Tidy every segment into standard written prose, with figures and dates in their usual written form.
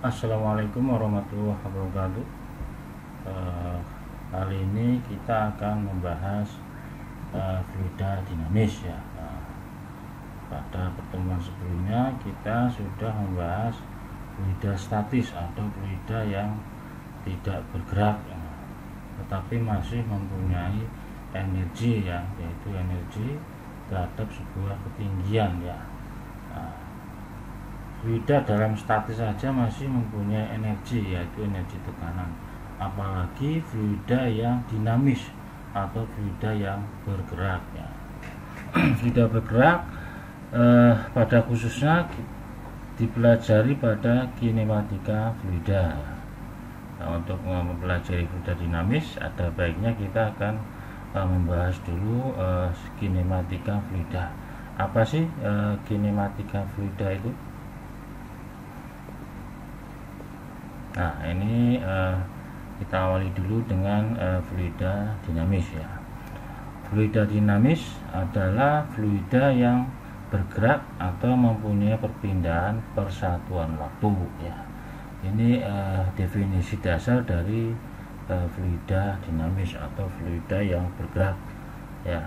Assalamualaikum warahmatullahi wabarakatuh. Kali ini kita akan membahas fluida dinamis ya. Pada pertemuan sebelumnya kita sudah membahas fluida statis atau fluida yang tidak bergerak tetapi masih mempunyai energi ya, yaitu energi terhadap sebuah ketinggian ya. Fluida dalam statis saja masih mempunyai energi, yaitu energi tekanan, apalagi fluida yang dinamis atau fluida yang bergerak ya. Fluida bergerak pada khususnya dipelajari pada kinematika fluida. Nah, untuk mempelajari fluida dinamis ada baiknya kita akan membahas dulu kinematika fluida. Apa sih kinematika fluida itu? Nah, ini kita awali dulu dengan fluida dinamis ya. Fluida dinamis adalah fluida yang bergerak atau mempunyai perpindahan persatuan waktu ya. Ini definisi dasar dari fluida dinamis atau fluida yang bergerak ya.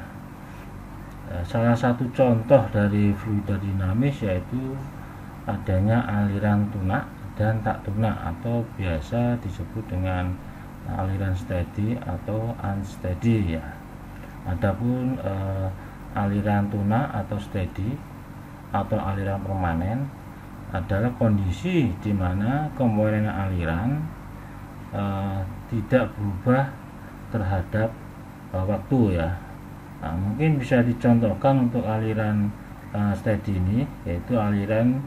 Salah satu contoh dari fluida dinamis yaitu adanya aliran tunak dan tak tunak atau biasa disebut dengan aliran steady atau unsteady ya. Adapun aliran tunak atau steady atau aliran permanen adalah kondisi di mana komponen aliran tidak berubah terhadap waktu ya. Nah, mungkin bisa dicontohkan untuk aliran steady ini, yaitu aliran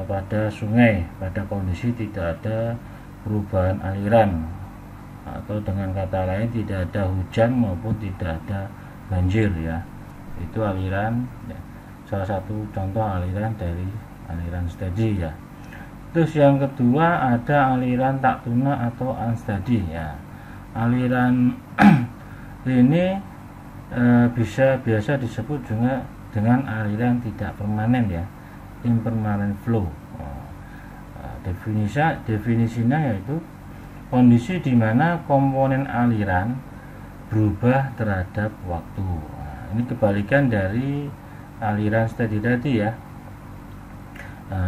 pada sungai pada kondisi tidak ada perubahan aliran, atau dengan kata lain tidak ada hujan maupun tidak ada banjir ya. Itu aliran ya, salah satu contoh aliran dari aliran steady ya. Terus yang kedua ada aliran tak tunak atau unsteady ya. Aliran ini biasa disebut juga dengan aliran tidak permanen ya, impermanent flow. Definisinya yaitu kondisi di mana komponen aliran berubah terhadap waktu. Ini kebalikan dari aliran steady tadi ya.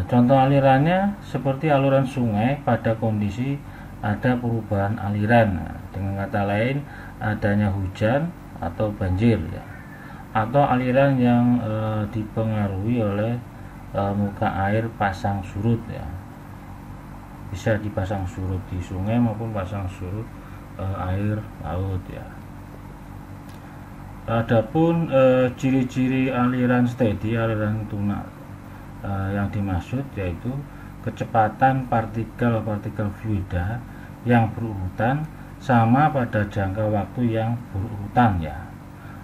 Contoh alirannya seperti aliran sungai pada kondisi ada perubahan aliran. Dengan kata lain adanya hujan atau banjir ya. Atau aliran yang dipengaruhi oleh muka air pasang surut ya. Bisa dipasang surut di sungai maupun pasang surut air laut ya. Adapun ciri-ciri aliran steady, aliran tunak yang dimaksud yaitu kecepatan partikel-partikel fluida yang berurutan sama pada jangka waktu yang berurutan ya.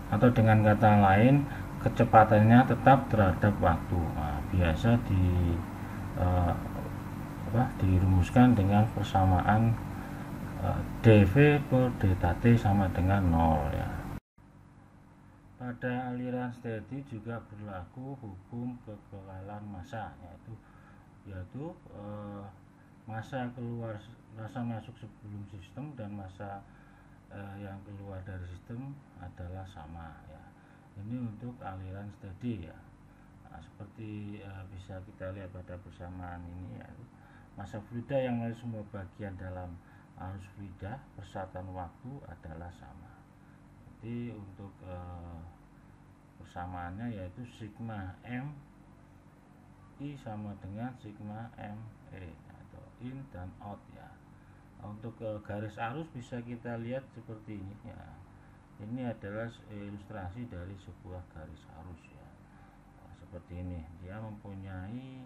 Atau dengan kata lain kecepatannya tetap terhadap waktu. Nah, biasa dirumuskan dengan persamaan dV per delta T sama dengan 0 ya. Pada aliran steady juga berlaku hukum kekekalan massa, yaitu massa masuk sebelum sistem dan massa yang keluar dari sistem adalah sama ya. Ini untuk aliran steady ya. Nah, seperti bisa kita lihat pada persamaan ini ya, massa fluida yang melalui semua bagian dalam arus fluida persatuan waktu adalah sama. Jadi untuk persamaannya yaitu sigma m I sama dengan sigma m E atau in dan out ya. Untuk garis arus bisa kita lihat seperti ini ya. Ini adalah ilustrasi dari sebuah garis arus ya. Seperti ini, dia mempunyai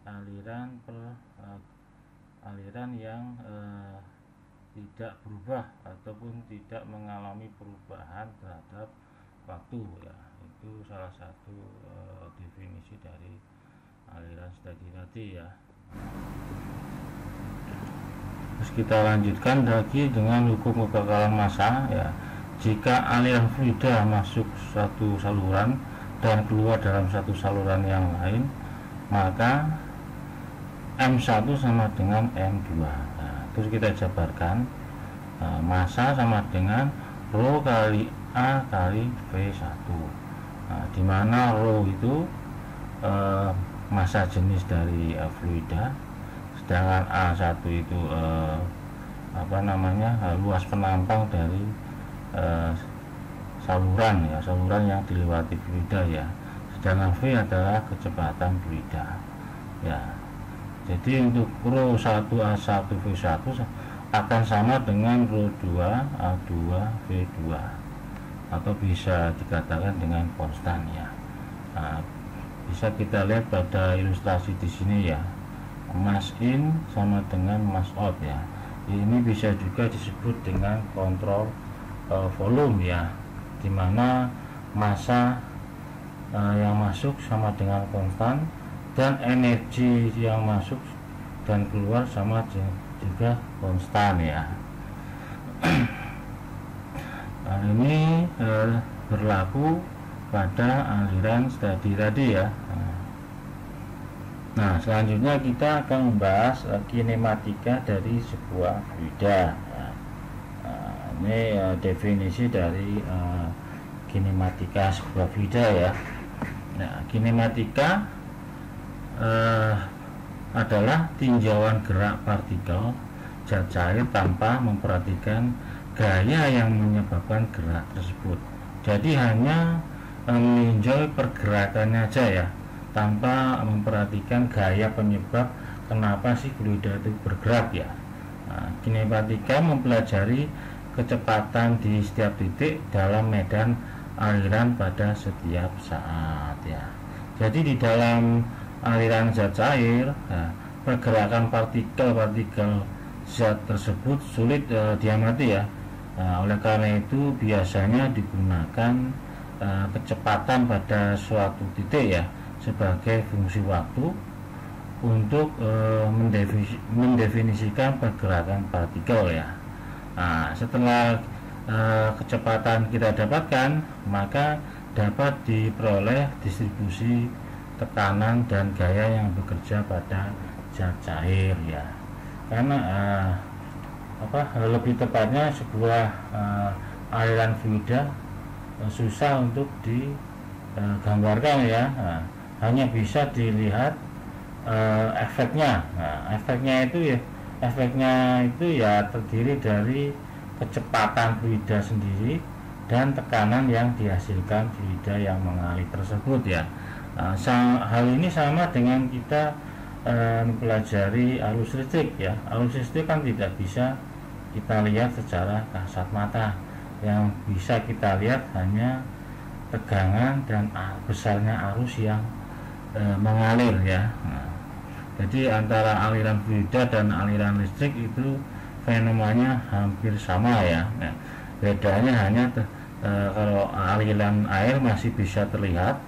aliran yang tidak berubah ataupun tidak mengalami perubahan terhadap waktu ya. Itu salah satu definisi dari aliran steady tadi ya. Terus kita lanjutkan lagi dengan hukum kekekalan massa ya. Jika aliran fluida masuk satu saluran dan keluar dalam satu saluran yang lain, maka M1 sama dengan M2. Nah, terus kita jabarkan, massa sama dengan rho kali A kali V1. Nah, di mana rho itu massa jenis dari fluida, sedangkan A1 itu luas penampang dari saluran yang dilewati fluida ya, sedangkan V adalah kecepatan fluida ya. Jadi untuk rho 1 A1 V1 akan sama dengan rho 2 A2 V2, atau bisa dikatakan dengan konstan ya. Nah, bisa kita lihat pada ilustrasi di sini ya, mass in sama dengan mass out ya. Ini bisa juga disebut dengan kontrol volume ya, dimana massa yang masuk sama dengan konstan dan energi yang masuk dan keluar sama juga konstan ya. Nah, ini berlaku pada aliran steady tadi ya. Nah, selanjutnya kita akan membahas kinematika dari sebuah fluida. Ini definisi dari kinematika sebuah fluida ya. Nah, kinematika adalah tinjauan gerak partikel zat cair tanpa memperhatikan gaya yang menyebabkan gerak tersebut. Jadi hanya meninjau pergerakannya aja ya, tanpa memperhatikan gaya penyebab kenapa sih fluida itu bergerak ya. Nah, kinematika mempelajari kecepatan di setiap titik dalam medan aliran pada setiap saat ya. Jadi di dalam aliran zat cair, nah, pergerakan partikel-partikel zat tersebut sulit diamati ya. Nah, oleh karena itu biasanya digunakan kecepatan pada suatu titik ya sebagai fungsi waktu untuk mendefinisikan pergerakan partikel ya. Nah, setelah kecepatan kita dapatkan, maka dapat diperoleh distribusi tekanan dan gaya yang bekerja pada zat cair ya. Karena lebih tepatnya sebuah aliran fluida susah untuk digambarkan ya. Nah, hanya bisa dilihat efeknya. Nah, efeknya itu ya terdiri dari kecepatan fluida sendiri dan tekanan yang dihasilkan fluida yang mengalir tersebut ya. Nah, hal ini sama dengan kita mempelajari arus listrik ya. Arus listrik kan tidak bisa kita lihat secara kasat mata. Yang bisa kita lihat hanya tegangan dan besarnya arus yang mengalir ya. Nah, jadi antara aliran fluida dan aliran listrik itu fenomenanya hampir sama ya. Nah, bedanya hanya kalau aliran air masih bisa terlihat,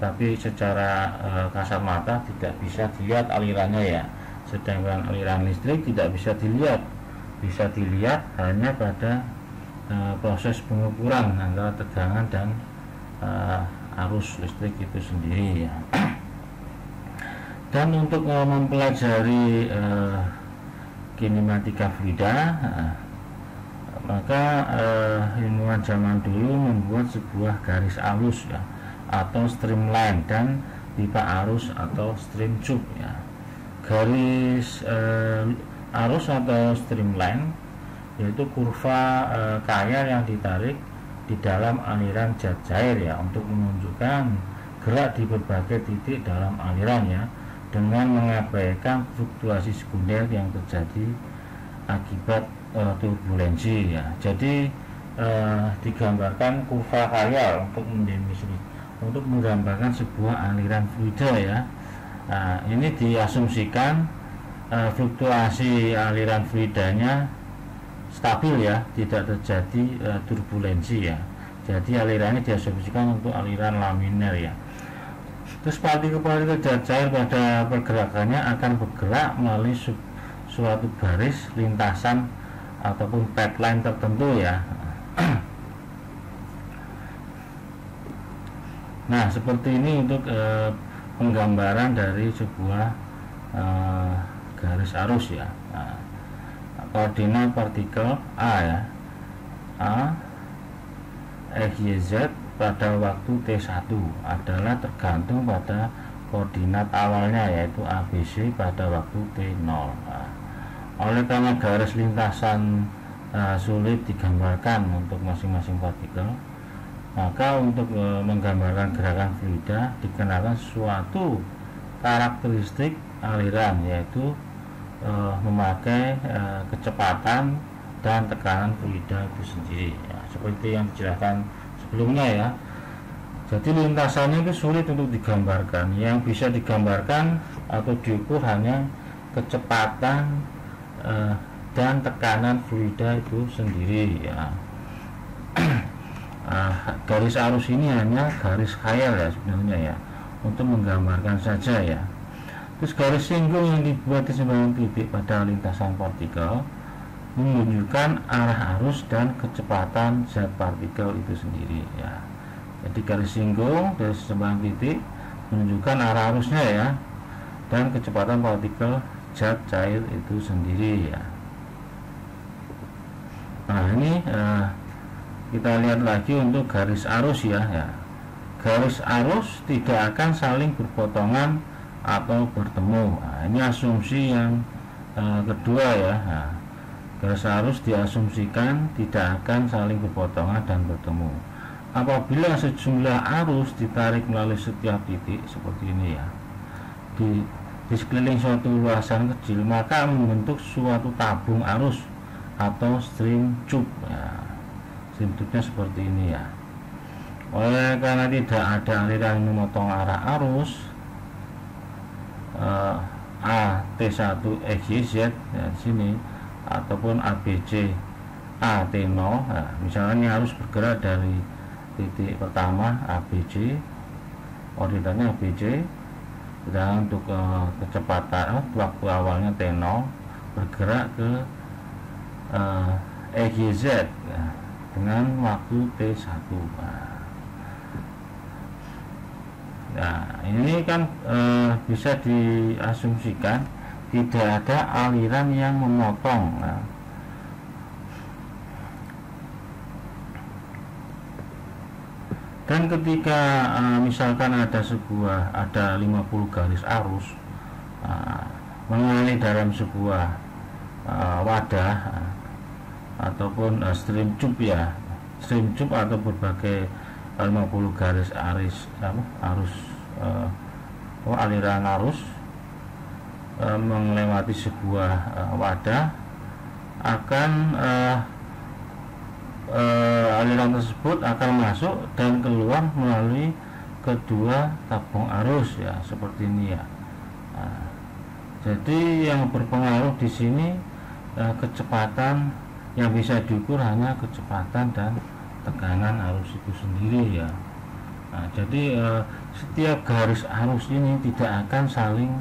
tapi secara kasat mata tidak bisa dilihat alirannya ya. Sedangkan aliran listrik tidak bisa dilihat hanya pada proses pengukuran antara tegangan dan arus listrik itu sendiri ya. Dan untuk mempelajari kinematika fluida, maka ilmuwan zaman dulu membuat sebuah garis arus ya, atau streamline, dan pipa arus atau stream tube ya. Garis arus atau streamline yaitu kurva kaya yang ditarik di dalam aliran zat cair ya, untuk menunjukkan gerak di berbagai titik dalam aliran ya, dengan mengabaikan fluktuasi sekunder yang terjadi akibat turbulensi ya. Jadi digambarkan kurva kaya untuk menggambarkan sebuah aliran fluida ya. Nah, ini diasumsikan fluktuasi aliran fluidanya stabil ya, tidak terjadi turbulensi ya. Jadi alirannya diasumsikan untuk aliran laminar ya. Terus partikel-partikel zat cair pada pergerakannya akan bergerak melalui suatu garis lintasan ataupun pipeline tertentu ya. Nah, seperti ini untuk penggambaran dari sebuah garis arus ya. Nah, koordinat partikel A ya, A XYZ pada waktu T1 adalah tergantung pada koordinat awalnya, yaitu ABC pada waktu T0. Nah, oleh karena garis lintasan sulit digambarkan untuk masing-masing partikel, maka untuk menggambarkan gerakan fluida dikenakan suatu karakteristik aliran, yaitu memakai kecepatan dan tekanan fluida itu sendiri ya, seperti yang dijelaskan sebelumnya ya. Jadi lintasannya itu sulit untuk digambarkan, yang bisa digambarkan atau diukur hanya kecepatan dan tekanan fluida itu sendiri ya. Garis arus ini hanya garis khayal ya sebenarnya ya, untuk menggambarkan saja ya. Terus garis singgung yang dibuat di sembarang titik pada lintasan partikel menunjukkan arah arus dan kecepatan zat partikel itu sendiri ya. Jadi garis singgung dari sembarang titik menunjukkan arah arusnya ya, dan kecepatan partikel zat cair itu sendiri ya. Nah ini kita lihat lagi untuk garis arus ya. Garis arus tidak akan saling berpotongan atau bertemu. Nah, ini asumsi yang kedua ya. Nah, garis arus diasumsikan tidak akan saling berpotongan dan bertemu. Apabila sejumlah arus ditarik melalui setiap titik seperti ini ya, di sekeliling suatu luasan kecil, maka membentuk suatu tabung arus atau stream tube ya. Stream tube-nya seperti ini ya. Oleh karena tidak ada aliran memotong arah arus A T1 XYZ ya, di sini, ataupun ABC A T0 nah, misalnya ini harus bergerak dari titik pertama ABC, koordinatnya ABC, dan untuk kecepatan waktu awalnya T0 bergerak ke XYZ ya, dengan waktu T1. Nah ini kan bisa diasumsikan tidak ada aliran yang memotong. Nah, dan ketika misalkan ada 50 garis arus mengalir dalam sebuah wadah ataupun stream tube ya, stream tube atau berbagai 50 garis aliran arus melewati sebuah wadah, akan aliran tersebut akan masuk dan keluar melalui kedua tabung arus ya, seperti ini ya. Nah, jadi yang berpengaruh di sini kecepatan, yang bisa diukur hanya kecepatan dan tekanan arus itu sendiri ya. Nah, jadi setiap garis arus ini tidak akan saling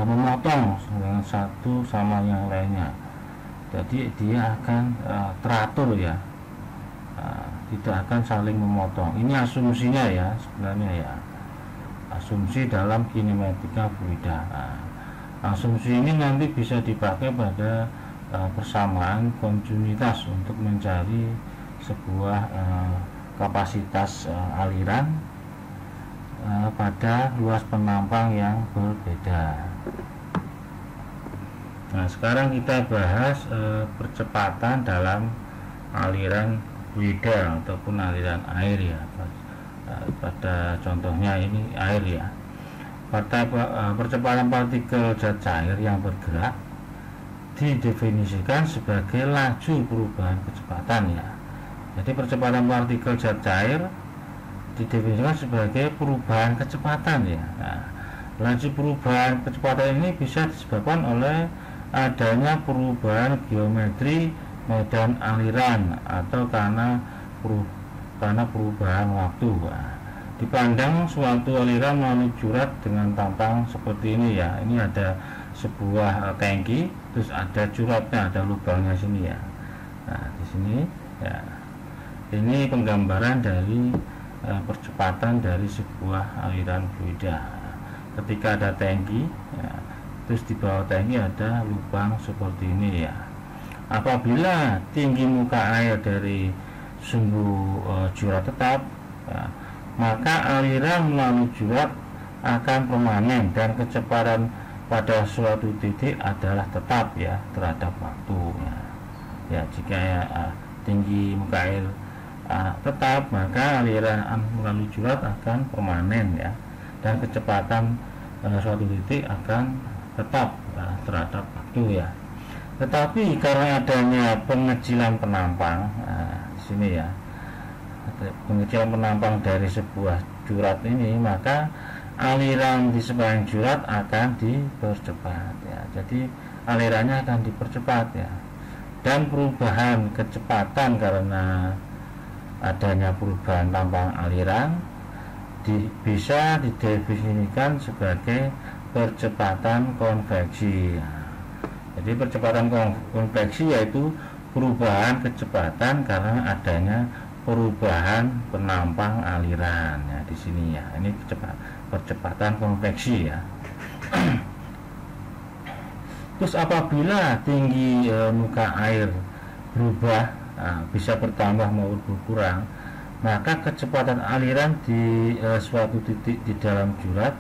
memotong dengan satu sama yang lainnya. Jadi dia akan teratur ya, tidak akan saling memotong. Ini asumsinya ya sebenarnya ya, asumsi dalam kinematika fluida. Asumsi ini nanti bisa dipakai pada persamaan kontinuitas untuk mencari sebuah kapasitas aliran pada luas penampang yang berbeda. Nah sekarang kita bahas percepatan dalam aliran fluida ataupun aliran air ya. Pada contohnya ini air ya. Pada percepatan partikel zat cair yang bergerak didefinisikan sebagai laju perubahan kecepatan ya. Jadi percepatan partikel zat cair didefinisikan sebagai perubahan kecepatan ya. Nah, laju perubahan kecepatan ini bisa disebabkan oleh adanya perubahan geometri medan aliran atau karena perubahan waktu. Nah, dipandang suatu aliran melalui jurat dengan tampang seperti ini ya. Ini ada sebuah tangki, terus ada juratnya, ada lubangnya sini ya. Nah di sini ya, ini penggambaran dari percepatan dari sebuah aliran fluida. ketika ada tangki ya, terus di bawah tangki ada lubang seperti ini ya. Apabila tinggi muka air dari sumbu jurat tetap ya, maka aliran melalui jurat akan permanen dan kecepatan pada suatu titik adalah tetap ya terhadap waktu ya. Jika tinggi muka air tetap, maka aliran melalui jurat akan permanen ya, dan kecepatan suatu titik akan tetap terhadap waktu ya. Tetapi karena adanya pengecilan penampang di sini ya, pengecilan penampang dari sebuah jurat ini, maka aliran di sepanjang jurat akan dipercepat ya. Jadi alirannya akan dipercepat ya, dan perubahan kecepatan karena adanya perubahan tampang aliran bisa didefinisikan sebagai percepatan konveksi. Jadi percepatan konveksi yaitu perubahan kecepatan karena adanya perubahan penampang aliran ya di sini ya. Ini percepatan konveksi ya. Terus apabila tinggi muka air berubah, bisa bertambah maupun berkurang, maka kecepatan aliran di suatu titik di dalam jurat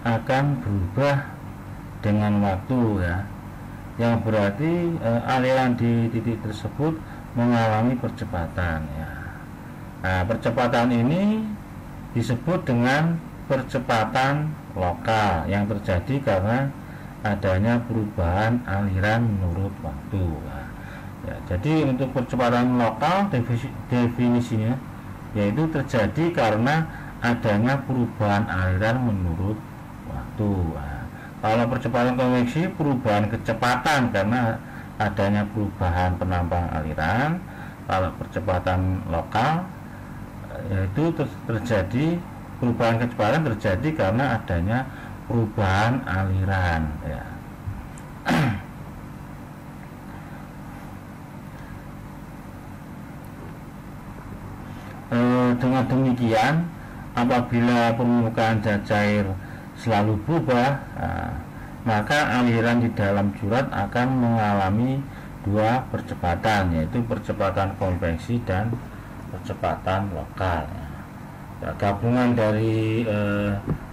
akan berubah dengan waktu ya, yang berarti aliran di titik tersebut mengalami percepatan ya. Nah, percepatan ini disebut dengan percepatan lokal yang terjadi karena adanya perubahan aliran menurut waktu ya. Jadi untuk percepatan lokal definisinya yaitu terjadi karena adanya perubahan aliran menurut waktu. Kalau percepatan konveksi perubahan kecepatan karena adanya perubahan penampang aliran. Kalau percepatan lokal yaitu terjadi perubahan kecepatan terjadi karena adanya perubahan aliran ya. Dengan demikian, apabila permukaan cair selalu berubah, maka aliran di dalam jurat akan mengalami dua percepatan, yaitu percepatan konveksi dan percepatan lokal ya. Gabungan dari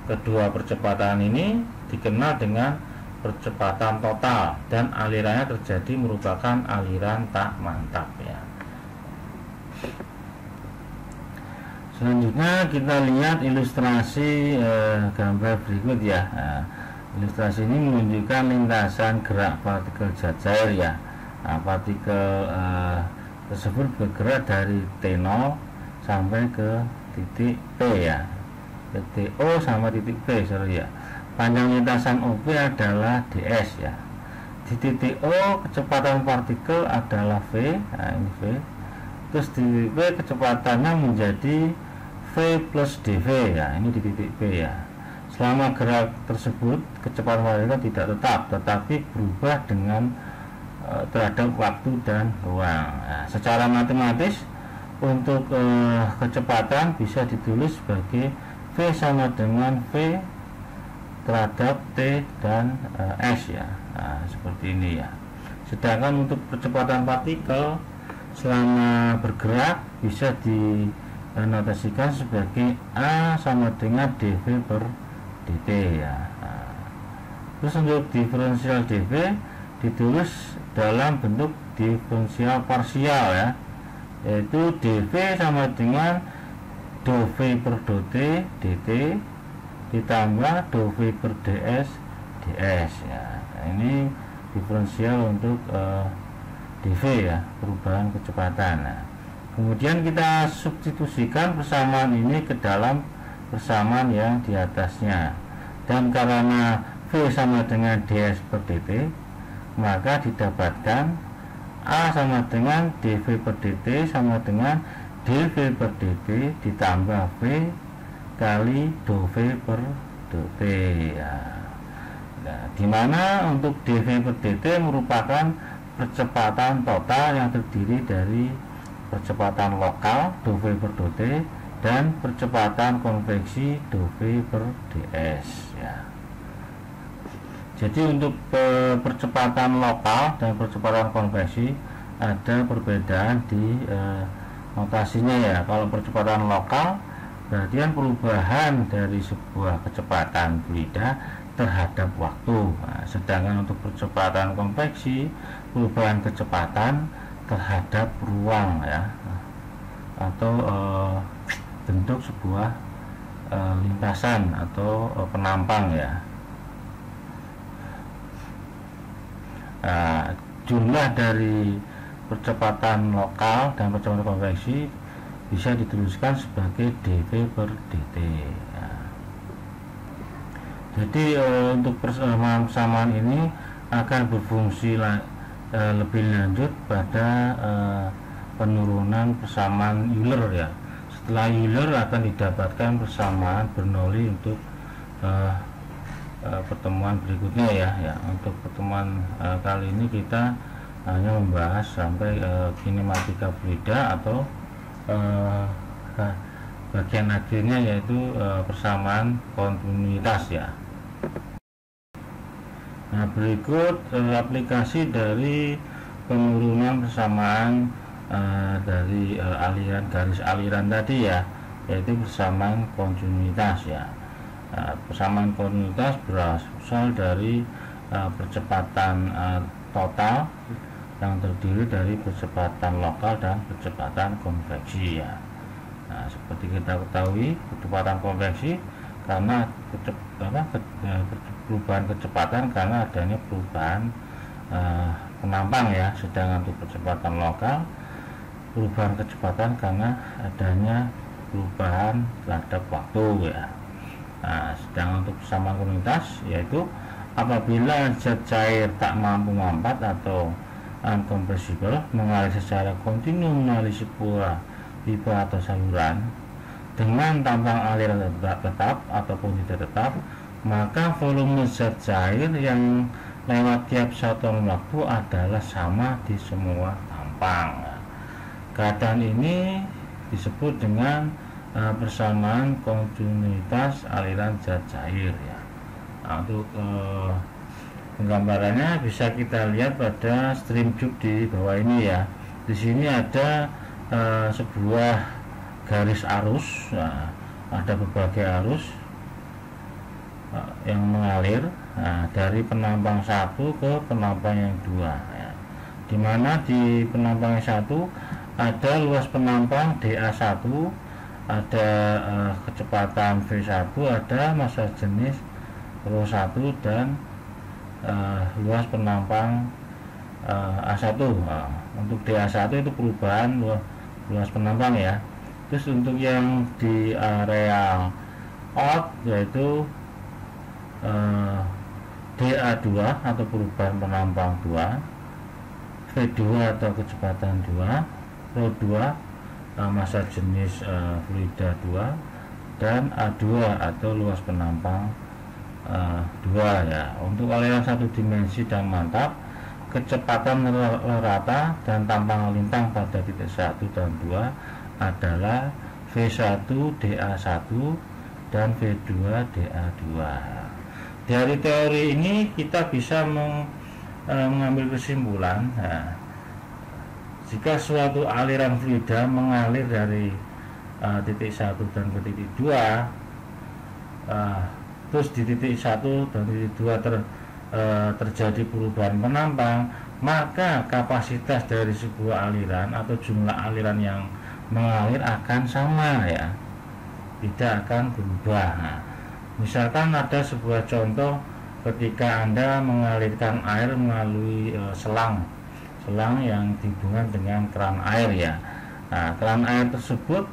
kedua percepatan ini dikenal dengan percepatan total, dan alirannya terjadi merupakan aliran tak mantap ya. Selanjutnya kita lihat ilustrasi gambar berikut ya. Ilustrasi ini menunjukkan lintasan gerak partikel jajar ya. Partikel tersebut bergerak dari T0 sampai ke titik P ya, titik O sama titik P ya. Panjang lintasan OP adalah ds ya. Di titik O kecepatan partikel adalah V, nah ini V. Terus di titik P kecepatannya menjadi V plus dV ya, ini di titik P ya. Selama gerak tersebut kecepatan partikel tidak tetap, tetapi berubah dengan terhadap waktu dan ruang. Nah, secara matematis untuk kecepatan bisa ditulis sebagai V sama dengan V terhadap T dan S ya. Nah, seperti ini ya. Sedangkan untuk percepatan partikel selama bergerak bisa dinotasikan sebagai A sama dengan dV per dt ya. Nah, terus untuk diferensial dV ditulis dalam bentuk diferensial parsial ya, yaitu dV sama dengan dou V per dou T dt ditambah dou V per ds ds ya. Nah, ini diferensial untuk dV ya, perubahan kecepatan. Nah, kemudian kita substitusikan persamaan ini ke dalam persamaan yang di atasnya, dan karena V sama dengan ds per dt, maka didapatkan A sama dengan dV per dt sama dengan dV per dt ditambah V kali dou V per dou T ya. Nah, dimana untuk dV per dt merupakan percepatan total yang terdiri dari percepatan lokal dou V per dou T dan percepatan konveksi dou V per ds ya. Jadi untuk percepatan lokal dan percepatan konveksi ada perbedaan di notasinya ya. Kalau percepatan lokal berarti kan perubahan dari sebuah kecepatan fluida terhadap waktu. Nah, sedangkan untuk percepatan konveksi perubahan kecepatan terhadap ruang ya, atau bentuk sebuah lintasan atau penampang ya. Nah, jumlah dari percepatan lokal dan percepatan konveksi bisa dituliskan sebagai dV per dt ya. Jadi untuk persamaan ini akan berfungsi lebih lanjut pada penurunan persamaan Euler ya. Setelah Euler akan didapatkan persamaan Bernoulli untuk pertemuan berikutnya ya. Untuk pertemuan kali ini kita hanya membahas sampai kinematika fluida atau bagian akhirnya yaitu persamaan kontinuitas ya. Nah, berikut aplikasi dari penurunan persamaan dari garis aliran tadi ya, yaitu persamaan kontinuitas ya. Persamaan kontinuitas berasal dari percepatan total yang terdiri dari percepatan lokal dan percepatan konveksi ya. Nah, seperti kita ketahui, percepatan konveksi karena perubahan kecepatan karena adanya perubahan penampang ya, sedangkan untuk percepatan lokal perubahan kecepatan karena adanya perubahan terhadap waktu ya. Nah, sedangkan untuk persamaan kontinuitas yaitu apabila zat cair tak mampu mampat atau uncompressible mengalir secara kontinu melalui sebuah pipa atau saluran dengan tampang aliran tetap ataupun tidak tetap, maka volume zat cair yang lewat tiap satuan waktu adalah sama di semua tampang. Keadaan ini disebut dengan persamaan kontinuitas aliran zat cair ya. Nah, untuk penggambarannya bisa kita lihat pada stream tube di bawah ini ya. Di sini ada sebuah garis arus, ada berbagai arus yang mengalir dari penampang satu ke penampang yang dua ya. Dimana di penampang yang satu ada luas penampang DA1, ada kecepatan V1, ada massa jenis ρ1 dan luas penampang A1. Untuk DA1 itu perubahan luas penampang ya. Terus untuk yang di area out yaitu DA2 atau perubahan penampang 2, V2 atau kecepatan 2, ρ2 massa jenis fluida 2, dan A2 atau luas penampang 2 ya. Untuk aliran satu dimensi dan mantap, kecepatan rata dan tampang lintang pada titik 1 dan 2 adalah V1 DA1 dan V2 DA2. Dari teori ini kita bisa mengambil kesimpulan jika suatu aliran fluida mengalir dari titik 1 dan ke titik 2, terus di titik 1 dan titik 2 terjadi perubahan penampang, maka kapasitas dari sebuah aliran atau jumlah aliran yang mengalir akan sama ya, tidak akan berubah. Misalkan ada sebuah contoh ketika Anda mengalirkan air melalui selang yang dihubungkan dengan keran air ya. Nah, keran air tersebut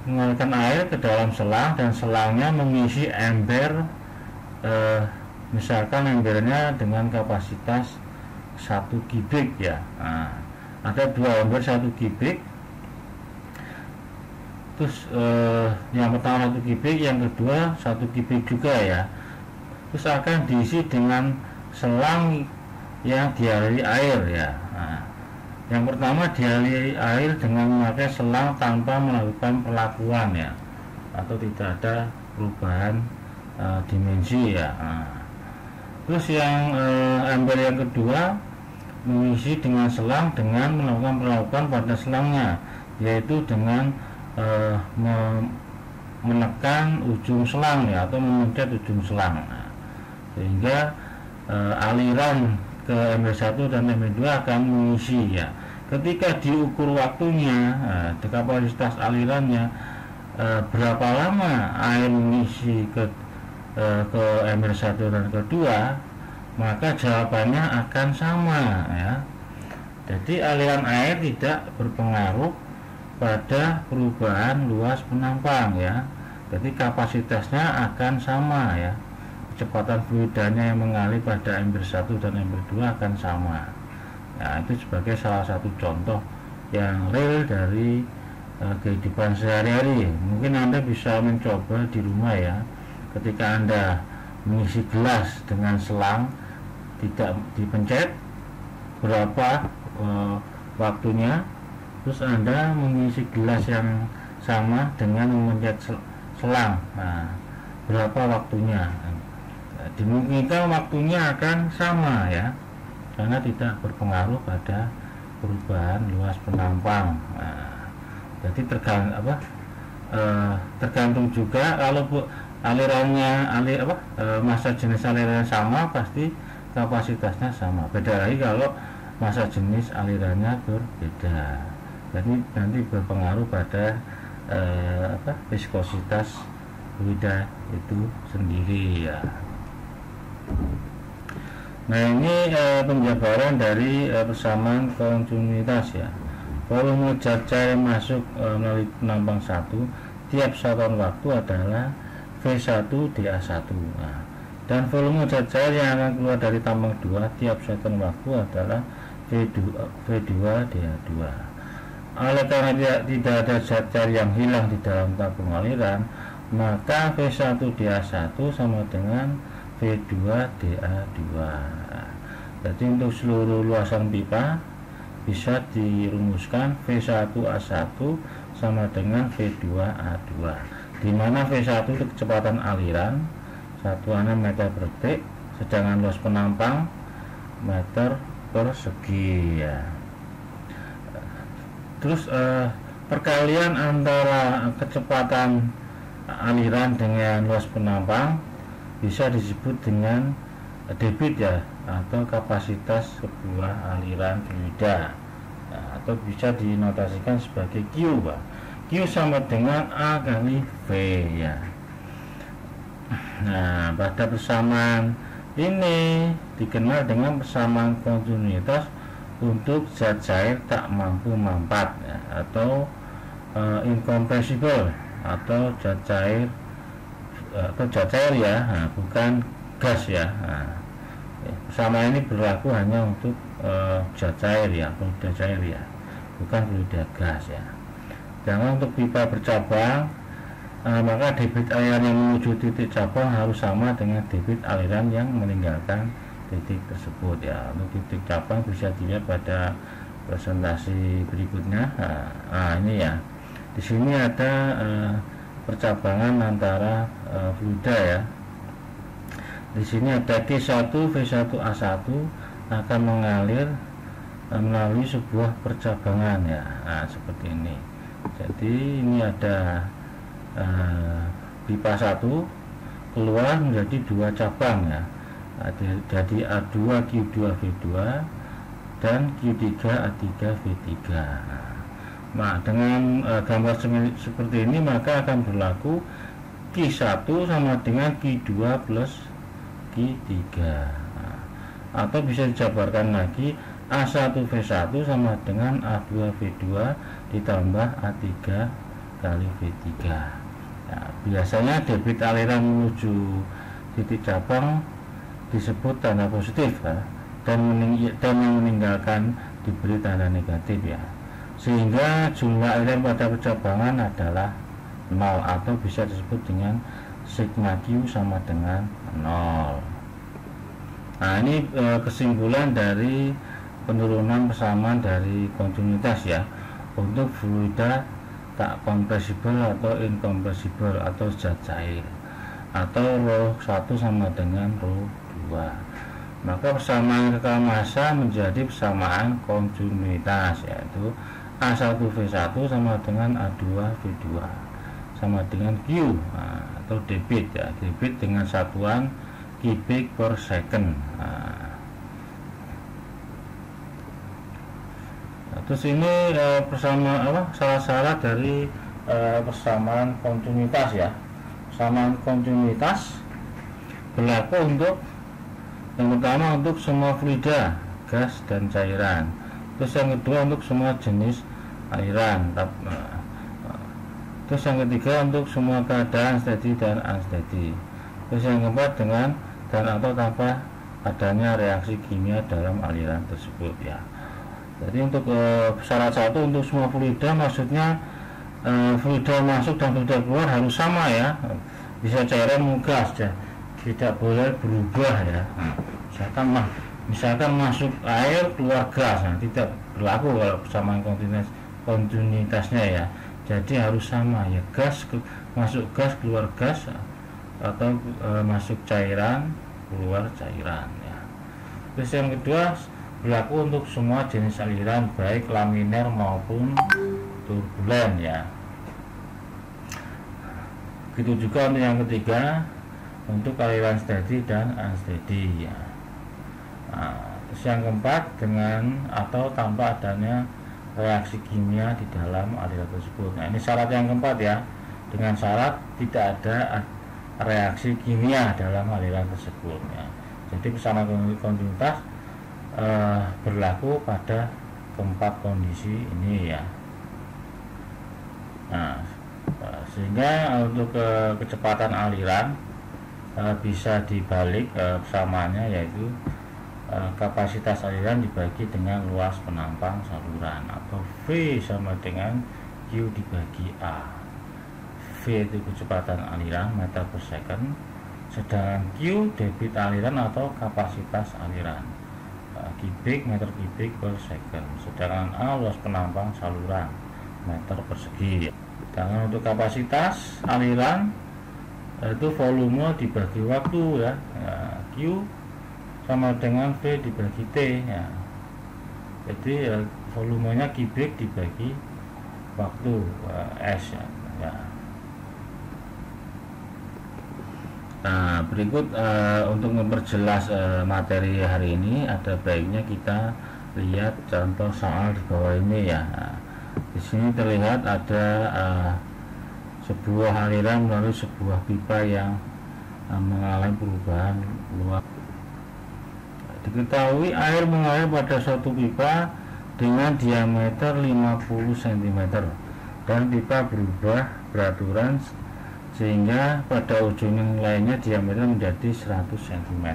mengalirkan air ke dalam selang dan selangnya mengisi ember, misalkan embernya dengan kapasitas 1 kubik ya. Nah, ada 2 ember 1 kubik. Terus yang pertama 1 kubik, yang kedua 1 kubik juga ya. Terus akan diisi dengan selang yang dialiri air ya. Nah, yang pertama dialiri air dengan memakai selang tanpa melakukan perlakuan ya, atau tidak ada perubahan dimensi ya. Nah, Terus yang ember yang kedua mengisi dengan selang dengan melakukan perlakuan pada selangnya, yaitu dengan menekan ujung selang ya, atau memencet ujung selang. Nah, sehingga aliran ke ember 1 dan ember 2 akan mengisi ya. Ketika diukur waktunya, kapasitas alirannya, berapa lama air mengisi ke ember 1 dan kedua, maka jawabannya akan sama ya. Jadi aliran air tidak berpengaruh pada perubahan luas penampang ya. Jadi kapasitasnya akan sama ya. Kecepatan fluidanya yang mengalir pada ember 1 dan ember 2 akan sama. Nah, itu sebagai salah satu contoh yang real dari kehidupan sehari-hari. Mungkin Anda bisa mencoba di rumah ya. Ketika Anda mengisi gelas dengan selang, tidak dipencet, berapa waktunya, terus Anda mengisi gelas yang sama dengan memencet selang, nah, berapa waktunya. Dimungkinkan waktunya akan sama ya, karena tidak berpengaruh pada perubahan luas penampang. Nah, jadi tergantung juga. Kalau alirannya massa jenis alirannya sama, pasti kapasitasnya sama. Beda lagi kalau massa jenis alirannya berbeda, jadi nanti berpengaruh pada viskositas fluida itu sendiri ya. Nah, ini penjabaran dari persamaan kontinuitas ya. Volume zat cair yang masuk melalui penampang 1 tiap satuan waktu adalah V1 DA1. Nah, dan volume zat cair yang akan keluar dari tampang 2 tiap satuan waktu adalah V2 DA2. Oleh karena tidak ada zat cair yang hilang di dalam tabung aliran, maka V1 DA1 sama dengan V2 DA2. Jadi untuk seluruh luasan pipa bisa dirumuskan V1A1 sama dengan V2A2, di mana V1 itu kecepatan aliran, satuannya meter per detik, sedangkan luas penampang meter persegi ya. Terus perkalian antara kecepatan aliran dengan luas penampang bisa disebut dengan debit ya, atau kapasitas sebuah aliran fluida, atau bisa dinotasikan sebagai Q Pak. Q sama dengan A kali V ya. Nah, pada persamaan ini dikenal dengan persamaan kontinuitas untuk zat cair tak mampu mampat ya, atau incompressible, atau zat cair ya, bukan gas ya. Persamaan ini berlaku hanya untuk zat cair ya, fluida cair ya, bukan fluida gas ya. Jangan untuk pipa bercabang, maka debit aliran yang menuju titik cabang harus sama dengan debit aliran yang meninggalkan titik tersebut ya. Untuk titik cabang bisa dilihat pada presentasi berikutnya. Nah, ini ya, di sini ada percabangan antara fluida ya. Di sini ada Q1 V1A1 akan mengalir melalui sebuah percabangan ya. Nah, seperti ini. Jadi ini ada pipa 1 keluar menjadi 2 cabang ya. Jadi A2 Q2 V2 dan Q3 A3 V3. Nah, dengan gambar seperti ini maka akan berlaku Q1 sama dengan Q2 plus Q3. Atau bisa dijabarkan lagi A1 V1 sama dengan A2 V2 ditambah A3 kali V3. Nah, biasanya debit aliran menuju titik cabang disebut tanda positif ya, dan yang meninggalkan diberi tanda negatif ya, sehingga jumlah aliran pada percabangan adalah 0, atau bisa disebut dengan sigma Q sama dengan 0. Nah, ini kesimpulan dari penurunan persamaan dari kontinuitas ya, untuk fluida tak kompresibel atau incompressible atau zat cair, atau ρ1 sama dengan ρ2. maka persamaan kekal massa menjadi persamaan kontinuitas, yaitu A1V1 sama dengan A2V2 sama dengan Q, atau debit ya, debit dengan satuan kubik per second. Terus ini salah syarat dari persamaan kontinuitas ya. Persamaan kontinuitas berlaku untuk yang pertama untuk semua fluida, gas dan cairan. Terus yang kedua untuk semua jenis aliran. Terus yang ketiga untuk semua keadaan steady dan unsteady. Terus yang keempat dengan dan atau tanpa adanya reaksi kimia dalam aliran tersebut ya. Jadi untuk syarat satu untuk semua fluida, maksudnya fluida masuk dan fluida keluar harus sama ya. Bisa cairan maupun gas ya, tidak boleh berubah ya. Misalkan masuk air keluar gas, tidak berlaku kalau persamaan kontinuitasnya ya. Jadi harus sama ya, masuk gas keluar gas, atau masuk cairan keluar cairan ya. Terus yang kedua berlaku untuk semua jenis aliran baik laminer maupun turbulen ya. Begitu juga untuk yang ketiga untuk aliran steady dan unsteady ya. Terus yang keempat dengan atau tanpa adanya reaksi kimia di dalam aliran tersebut. Nah, ini syarat yang keempat ya, dengan syarat tidak ada reaksi kimia dalam aliran tersebut ya. Jadi persamaan kontinuitas berlaku pada keempat kondisi ini ya. Nah, sehingga untuk kecepatan aliran bisa dibalik persamaannya, yaitu kapasitas aliran dibagi dengan luas penampang saluran, atau V sama dengan Q dibagi A. V itu kecepatan aliran meter per second, sedangkan Q debit aliran atau kapasitas aliran, kubik meter kubik per second, sedangkan A luas penampang saluran meter persegi. Sedangkan untuk kapasitas aliran itu volume dibagi waktu ya, Q sama dengan V dibagi T ya. Jadi volumenya kubik dibagi waktu S ya. Nah, berikut untuk memperjelas materi hari ini, ada baiknya kita lihat contoh soal di bawah ini ya. Di sini terlihat ada sebuah aliran melalui sebuah pipa yang mengalami perubahan luas. Diketahui air mengalir pada suatu pipa dengan diameter 50 cm dan pipa berubah beraturan sehingga pada ujung yang lainnya diameter menjadi 100 cm.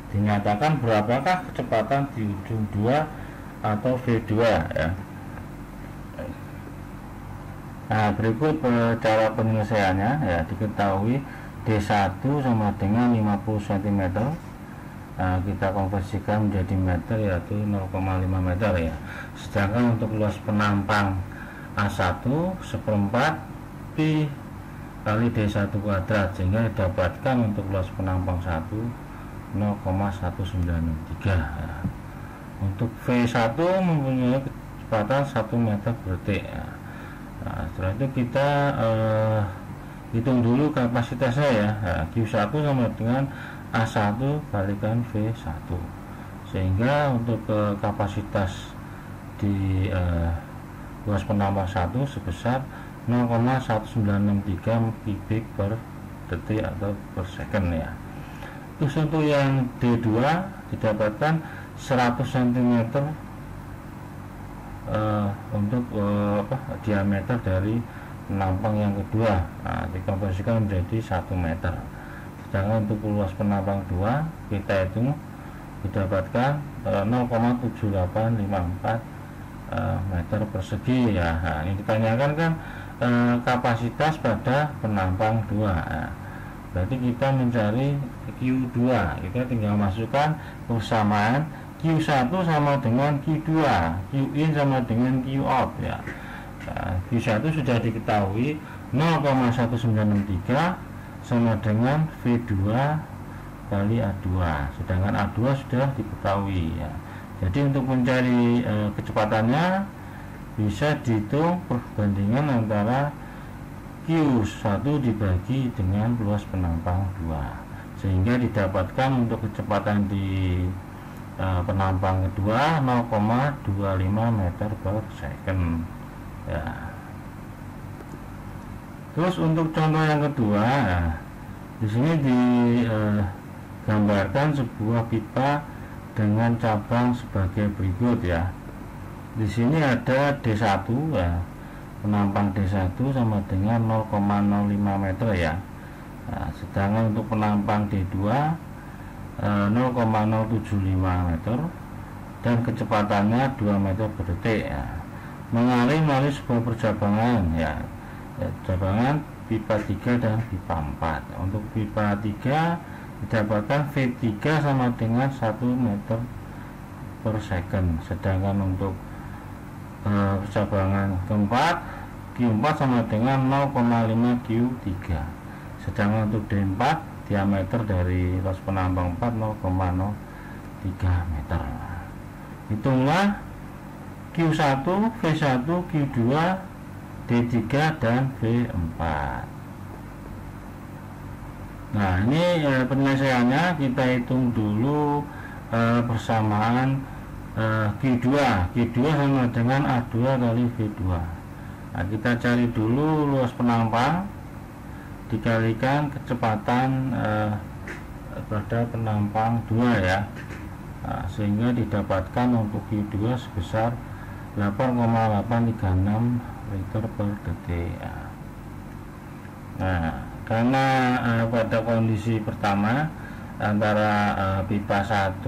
Dinyatakan berapakah kecepatan di ujung 2 atau V2 ya. Nah, berikut cara penyelesaiannya ya. Diketahui D1 sama dengan 50 cm. Nah, kita konversikan menjadi meter, yaitu 0,5 meter ya. Sedangkan untuk luas penampang A1 seperempat pi kali D1 kuadrat, sehingga didapatkan untuk luas penampang 1 0,1963 ya. Untuk V1 mempunyai kecepatan 1 meter per detik ya. Nah, setelah itu kita hitung dulu kapasitasnya ya. Nah, Q1 sama dengan A1 kalikan V1, sehingga untuk kapasitas di luas penampang 1 sebesar 0,1963 kubik per detik atau per second ya. Terus untuk yang D2 didapatkan 100 cm untuk diameter dari penampang yang kedua. Nah, dikonversikan menjadi 1 meter. Sedangkan untuk luas penampang 2 kita hitung didapatkan 0,7854 meter persegi ya. Nah, ini ditanyakan kan kapasitas pada penampang 2 ya. Berarti kita mencari Q2, kita tinggal masukkan persamaan Q1 sama dengan Q2, Qin sama dengan Qout ya. Nah, Q1 sudah diketahui 0,1963 sama dengan V2 kali A2, sedangkan A2 sudah diketahui ya. Jadi untuk mencari kecepatannya bisa dihitung perbandingan antara Q1 dibagi dengan luas penampang 2, sehingga didapatkan untuk kecepatan di penampang kedua 0,25 meter per second ya. Terus untuk contoh yang kedua, di sini digambarkan sebuah pipa dengan cabang sebagai berikut ya. Di sini ada D1 ya, penampang D1 sama dengan 0,05 meter ya. Nah, sedangkan untuk penampang D2 0,075 meter dan kecepatannya 2 meter per detik ya. Mengalir melalui sebuah percabangan ya, cabangan pipa 3 dan pipa 4. Untuk pipa 3 didapatkan V3 sama dengan 1 meter per second, sedangkan untuk percabangan keempat Q4 sama dengan 0,5 Q3, sedangkan untuk D4 diameter dari luas penampang 4 0,03 meter. Hitunglah Q1, V1, Q2, D3 dan V4. Nah, ini penyelesaiannya kita hitung dulu persamaan Q2 sama dengan A2 kali V2. Nah, kita cari dulu luas penampang dikalikan kecepatan pada penampang 2 ya. Nah, sehingga didapatkan untuk Q2 sebesar 8,836 liter per detik ya. Nah, karena pada kondisi pertama antara pipa 1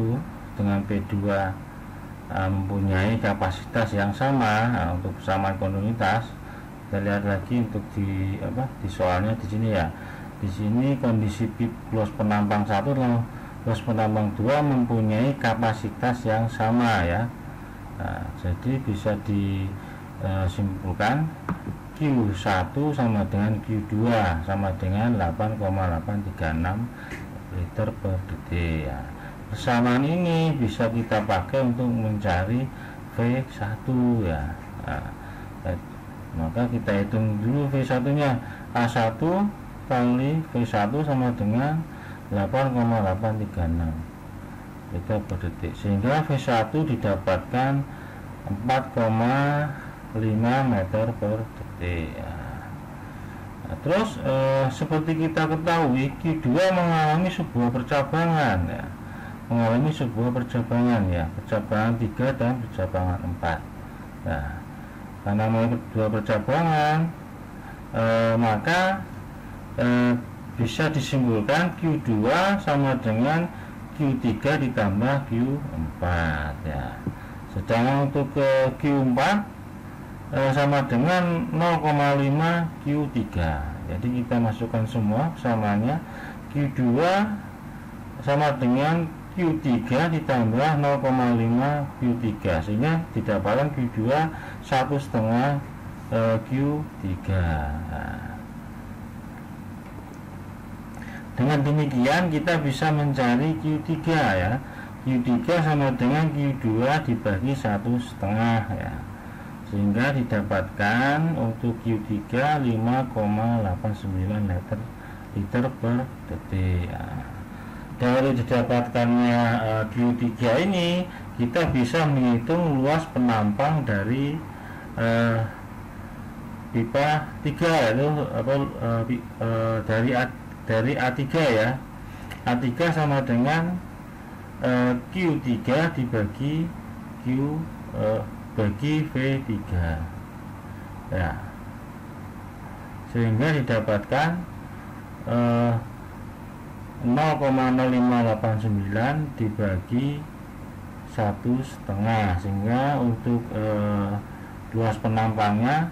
dengan P2 mempunyai kapasitas yang sama untuk persamaan kontinuitas. Kita lihat lagi untuk di soalnya di sini ya. Di sini kondisi luas penampang 1 dan luas penampang 2 mempunyai kapasitas yang sama ya. Nah, jadi bisa disimpulkan Q1 sama dengan Q2 sama dengan 8,836 liter per detik ya. Persamaan ini bisa kita pakai untuk mencari V1 ya. Nah, maka kita hitung dulu V1 nya, A1 kali V1 sama dengan 8,836 liter per detik, sehingga V1 didapatkan 4,5 meter per detik ya. Nah, terus seperti kita ketahui Q2 mengalami sebuah percabangan ya, percabangan 3 dan percabangan 4 ya. Karena mengalami kedua percabangan maka bisa disimpulkan Q2 sama dengan Q3 ditambah Q4 ya. Sedangkan untuk Q4 sama dengan 0,5 Q3. Jadi kita masukkan semua samaannya, Q2 sama dengan Q3 ditambah 0,5 Q3, sehingga didapatkan Q2 1,5 Q3. Dengan demikian kita bisa mencari Q3 ya. Q3 sama dengan Q2 dibagi 1,5 ya, sehingga didapatkan untuk Q3 5,89 liter per detik ya. Dari didapatkannya Q3 ini kita bisa menghitung luas penampang dari pipa 3 yaitu dari A3 ya. A3 sama dengan Q3 dibagi bagi V3 ya, sehingga didapatkan 0,0589 dibagi 1,5, sehingga untuk luas penampangnya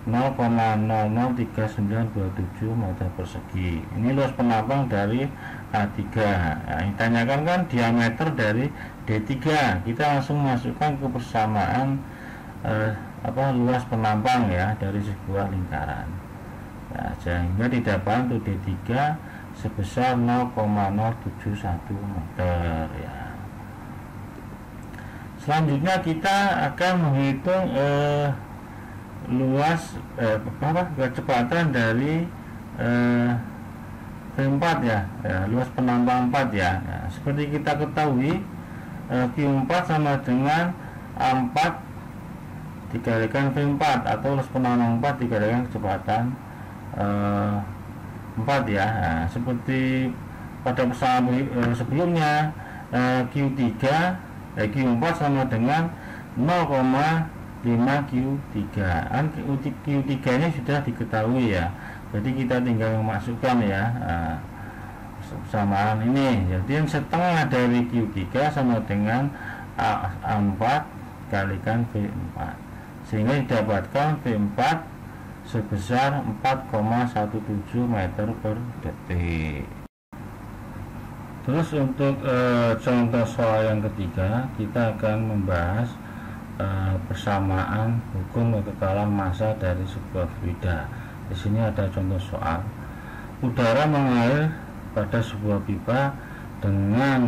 0,003927 meter persegi. Ini luas penampang dari A3. Nah, yang ditanyakan kan diameter dari D3. Kita langsung masukkan ke persamaan luas penampang ya dari sebuah lingkaran. Nah, sehingga didapatkan untuk D3 sebesar 0,071 meter ya. Selanjutnya kita akan menghitung luas kecepatan dari V4 ya, luas penambang 4 ya. Nah, seperti kita ketahui Q4 sama dengan A4 dikalikan V4 atau luas penambang 4 dikalikan kecepatan 4 ya. Nah, seperti pada persamaan sebelumnya Q4 sama dengan 0,5 Q3. Q3 nya sudah diketahui ya, jadi kita tinggal memasukkan ya persamaan ini. Jadi yang setengah dari Q3 sama dengan A4 kalikan V4, sehingga didapatkan V4 sebesar 4,17 meter per detik. Terus untuk contoh soal yang ketiga, kita akan membahas persamaan hukum kekekalan massa dari sebuah fluida. Di sini ada contoh soal. Udara mengalir pada sebuah pipa dengan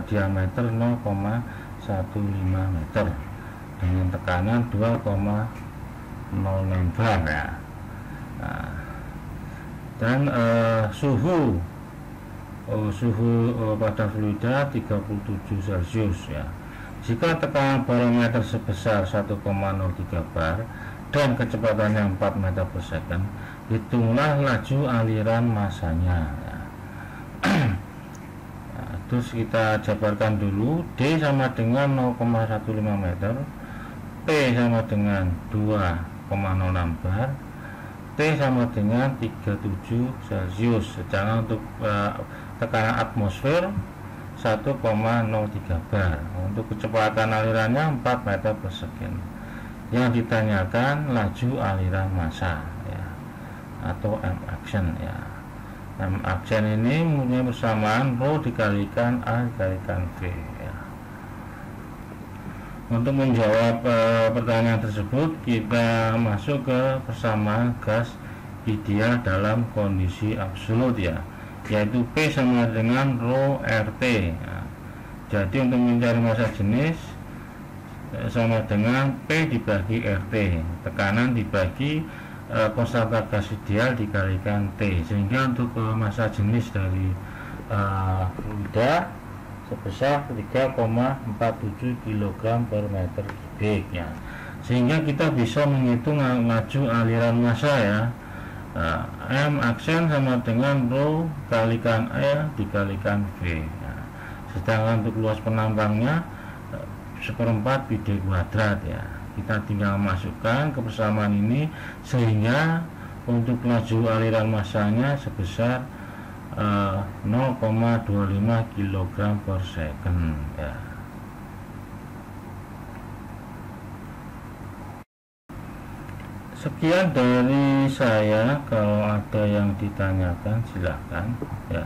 diameter 0,15 meter dengan tekanan 2,06 bar ya. Nah, dan suhu pada fluida 37 Celcius ya. Jika tekanan barometer sebesar 1,03 bar dan kecepatannya 4 meter per second, hitunglah laju aliran massanya ya. Nah, terus kita jabarkan dulu. D sama dengan 0,15 meter, P sama dengan 2,06 bar, T sama dengan 37 Celcius. Sedangkan untuk tekanan atmosfer 1,03 bar. Untuk kecepatan alirannya 4 meter per second. Yang ditanyakan laju aliran massa ya, atau M action ya. M action ini mempunyai persamaan rho dikalikan A dikalikan V ya. Untuk menjawab pertanyaan tersebut, kita masuk ke persamaan gas ideal dalam kondisi absolut ya, yaitu P sama dengan rho RT ya. Jadi untuk mencari massa jenis sama dengan P dibagi RT, tekanan dibagi konstanta gas ideal dikalikan T, sehingga untuk massa jenis dari fluida sebesar 3,47 kg per meter kubik ya. Sehingga kita bisa menghitung laju aliran massa ya. M aksen sama dengan rho kalikan E dikalikan V ya. Sedangkan untuk luas penambangnya 1/4 pi d kuadrat ya. Kita tinggal masukkan ke persamaan ini, sehingga untuk laju aliran massanya sebesar 0,25 kg per second ya. Sekian dari saya. Kalau ada yang ditanyakan silahkan ya.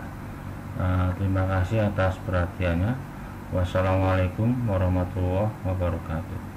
Terima kasih atas perhatiannya. Wassalamualaikum warahmatullahi wabarakatuh.